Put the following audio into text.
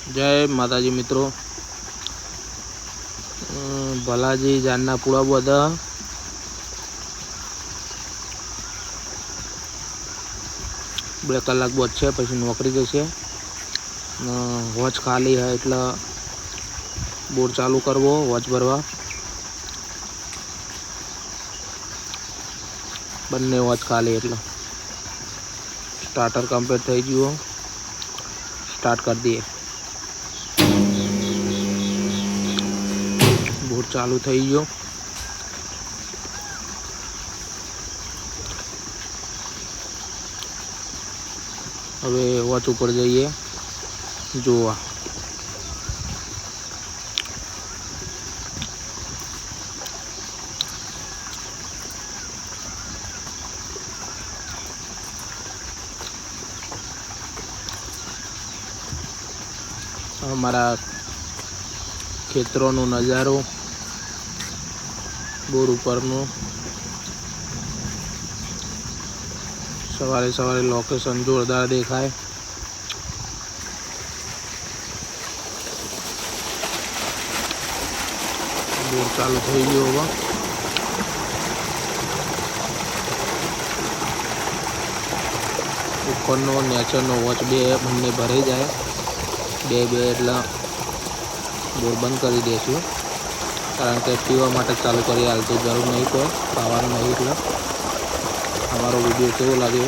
जय माताजी मित्रों। भलाजी जानना पूरा बधा 2 कलाक बचे पछी नौकरी जशे। वॉच खाली है एटले बोर चालू करवो वॉच भरवा। बंने वॉच खाली एटले स्टार्टर कम्प्लीट थई गयुं। स्टार्ट कर दिए। बोर चालू थई गयो। हवे वॉच ऊपर जईए जोवा। हमारा खेतरों नजारो बोर उपरनो सवारे सवारे लोकेशन जोरदार देखाय। बोर चालू थई गयो। हवे उपरनो नीचेनो वॉच बंने भराई जाए बे एटले बोर बंद कर देशुं, कारण के पीवा माटे चालू करी हाल तो जरूर नहीं कोई खावानुं नहीं। एटले हमारो वीडियो केवो लाग्यो